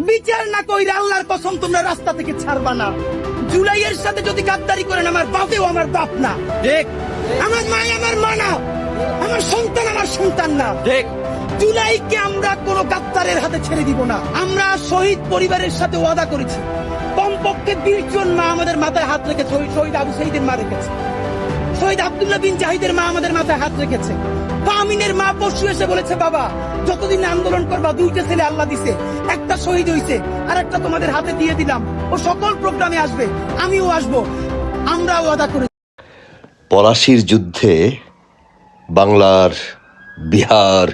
বিচার না কইরা আল্লাহর কসম তোমরা রাস্তা থেকে ছাড়বা না। জুলাইয়ের সাথে যদি গাদ্দারি করেন আমার বাপেও আমার বাপ না, ঠিক আমার মা আমার মা না, আমার সন্তান আমার সন্তান না। ঠিক জুলাইকে আমরা কোন গাদ্দারের হাতে ছেড়ে দিব না। আমরা শহীদ পরিবারের সাথে ওয়াদা করেছি, কমপক্ষে 20 জন মা আমাদের মাথায় হাত রেখেছে। শহীদ আবু সাইদের মা রেখেছে, শহীদ আব্দুল্লাহ বিন জাহিদের মা আমাদের মাথায় হাত রেখেছে। আমিনের মা পরশু এসে বলেছে, বাবা যতদিন আন্দোলন করবা, 2টা ছেলে আল্লাহ দিছে, একটা শহীদ হইছে আর একটা তোমাদের হাতে দিয়ে দিলাম, ও সকল প্রোগ্রামে আসবে, আমিও আসবো। আমরা ওয়াদা করি। পলাশির যুদ্ধে বাংলার, বিহার,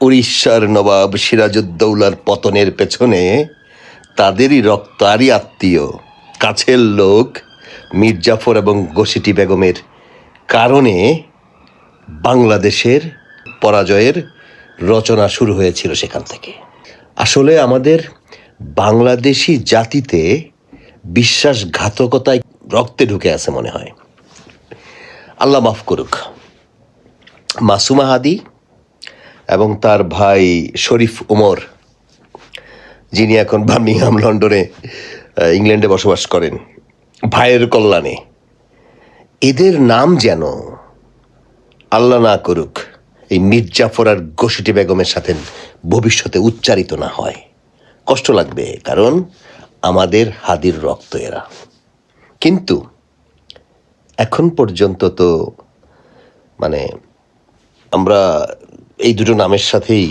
উড়িষ্যার নবাব সিরাজউদ্দৌলার পতনের পেছনে তাদেরই রক্তারি আত্মীয়, কাছের লোক মীর জাফর এবং ঘসিটি বেগমের কারণে বাংলাদেশের পরাজয়ের রচনা শুরু হয়েছিল সেখান থেকে। আসলে আমাদের বাংলাদেশি জাতিতে বিশ্বাসঘাতকতায় রক্তে ঢুকে আছে মনে হয়। আল্লাহ মাফ করুক। মাসুমা হাদি এবং তার ভাই শরীফ উমর, যিনি এখন বার্মিংহাম লন্ডনে ইংল্যান্ডে বসবাস করেন, ভাইয়ের কল্যাণে এদের নাম যেন আল্লাহ না করুক এই মীর জাফর আর ঘসিটি বেগমের সাথে ভবিষ্যতে উচ্চারিত না হয়। কষ্ট লাগবে, কারণ আমাদের হাদির রক্ত এরা। কিন্তু এখন পর্যন্ত তো মানে আমরা এই দুটো নামের সাথেই,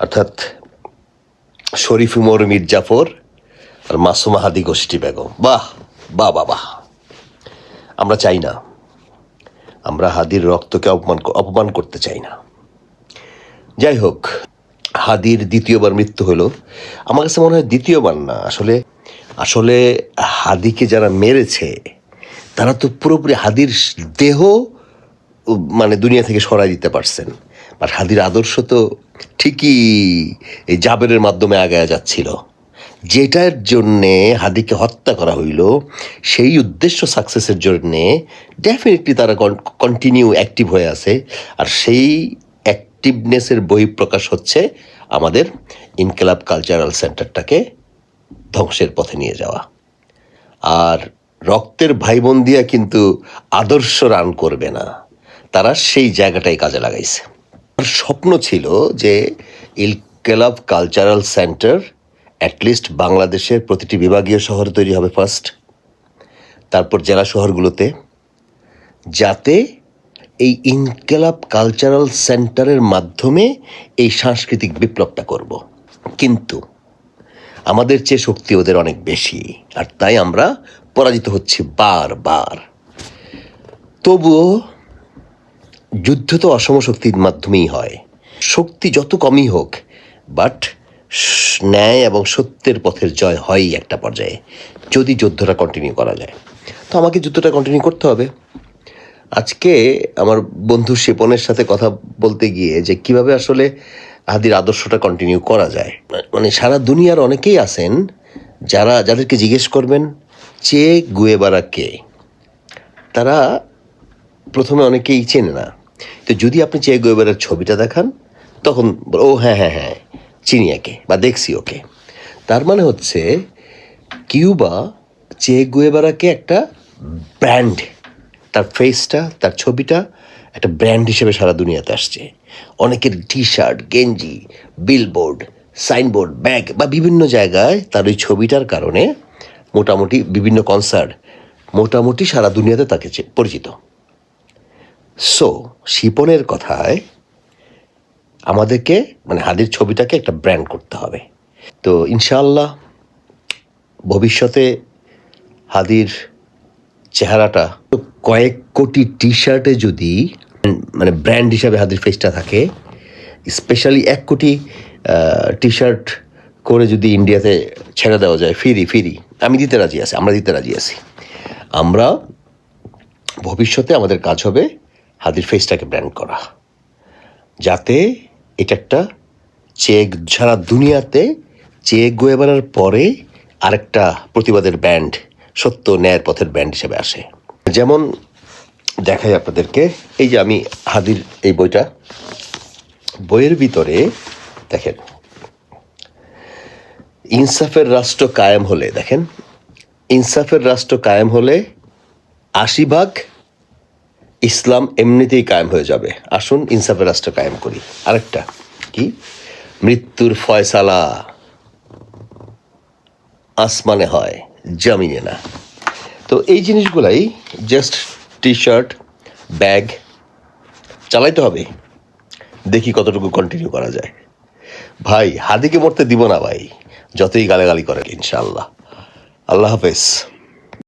অর্থাৎ শরীফ উমর মীর জাফর আর মাসুমা হাদি ঘসিটি বেগম, বাহ বাহ বাহ বাহ। আমরা চাই না, আমরা হাদির রক্তকে অপমান করতে চাই না। যাই হোক, হাদির দ্বিতীয়বার মৃত্যু হলো। আমার কাছে মনে হয় দ্বিতীয়বার না, আসলে হাদিকে যারা মেরেছে তারা তো পুরোপুরি হাদির দেহ মানে দুনিয়া থেকে সরাই দিতে পারছেন, বাট হাদির আদর্শ তো ঠিকই এই জাবেরের মাধ্যমে আগায় যাচ্ছিল। যেটার জন্যে হাদিকে হত্যা করা হইল, সেই উদ্দেশ্য সাকসেসের জন্যে ডেফিনেটলি তারা কন্টিনিউ অ্যাক্টিভ হয়ে আছে। আর সেই অ্যাক্টিভনেসের বহিঃপ্রকাশ হচ্ছে আমাদের ইনকিলাব কালচারাল সেন্টারটাকে ধ্বংসের পথে নিয়ে যাওয়া। আর রক্তের ভাই বোন দিয়া কিন্তু আদর্শ রান করবে না, তারা সেই জায়গাটাই কাজে লাগাইছে। আর স্বপ্ন ছিল যে ইনকিলাব কালচারাল সেন্টার অ্যাটলিস্ট বাংলাদেশের প্রতিটি বিভাগীয় শহরে তৈরি হবে ফার্স্ট, তারপর জেলা শহরগুলোতে, যাতে এই ইনকিলাব কালচারাল সেন্টারের মাধ্যমে এই সাংস্কৃতিক বিপ্লবটা করব। কিন্তু আমাদের চেয়ে শক্তি ওদের অনেক বেশি, আর তাই আমরা পরাজিত হচ্ছি বারবার। তবুও যুদ্ধ তো অসম শক্তির মাধ্যমেই হয়, শক্তি যত কমই হোক, বাট ন্যায় এবং সত্যের পথের জয় হয়ই একটা পর্যায়ে, যদি যুদ্ধটা কন্টিনিউ করা যায়। তো আমাকে যুদ্ধটা কন্টিনিউ করতে হবে। আজকে আমার বন্ধু শিপনের সাথে কথা বলতে গিয়ে যে কিভাবে আসলে হাদির আদর্শটা কন্টিনিউ করা যায়, মানে সারা দুনিয়ার অনেকেই আছেন যাদেরকে জিজ্ঞেস করবেন চে গুয়েভারা কে, তারা প্রথমে অনেকেই চেনে না। তো যদি আপনি চে গুয়েভারার ছবিটা দেখান, তখন ও হ্যাঁ হ্যাঁ হ্যাঁ চিনি একে বা দেখছি ওকে। তার মানে হচ্ছে কিউবা চে গুয়েভারাকে একটা ব্র্যান্ড, তার ফেসটা, তার ছবিটা একটা ব্র্যান্ড হিসেবে সারা দুনিয়াতে আসছে। অনেকের টি শার্ট, গেঞ্জি, বিলবোর্ড, সাইনবোর্ড, ব্যাগ বা বিভিন্ন জায়গায় তার ওই ছবিটার কারণে মোটামুটি বিভিন্ন কনসার্ট, মোটামুটি সারা দুনিয়াতে তাকে পরিচিত। সো শিপনের কথায় আমাদেরকে মানে হাদির ছবিটাকে একটা ব্র্যান্ড করতে হবে। তো ইনশাআল্লাহ ভবিষ্যতে হাদির চেহারাটা কয়েক কোটি টি শার্টে যদি মানে ব্র্যান্ড হিসাবে হাদির ফেসটা থাকে, স্পেশালি 1 কোটি টি শার্ট করে যদি ইন্ডিয়াতে ছেড়ে দেওয়া যায় ফ্রি, আমি দিতে রাজি আছি, আমরা দিতে রাজি আছি। আমরা ভবিষ্যতে আমাদের কাজ হবে হাদির ফেসটাকে ব্র্যান্ড করা, যাতে এটা একটা সারা দুনিয়াতে চে গুয়েভারার পরে আরেকটা প্রতিবাদের ব্যান্ড, সত্য ন্যায়ের পথের ব্যান্ড হিসেবে আসে। যেমন দেখাই আপনাদেরকে, এই যে আমি হাদির এই বইয়ের ভিতরে দেখেন, ইনসাফের রাষ্ট্র কায়েম হলে, দেখেন, ইনসাফের রাষ্ট্র কায়েম হলে ৮০% ইসলাম এমনিতেই কায়েম হয়ে যাবে। আসুন ইনসাফের রাষ্ট্র কায়েম করি। আরেকটা কি, মৃত্যুর ফয়সালা আসমানে হয়, জমিনে না। তো এই জিনিসগুলাই জাস্ট টি শার্ট, ব্যাগ চালাইতে হবে, দেখি কতটুকু কন্টিনিউ করা যায়। ভাই হাদিকে মরতে দিব না ভাই, যতই গালাগালি করেন। ইনশাআল্লাহ। আল্লাহ হাফেজ।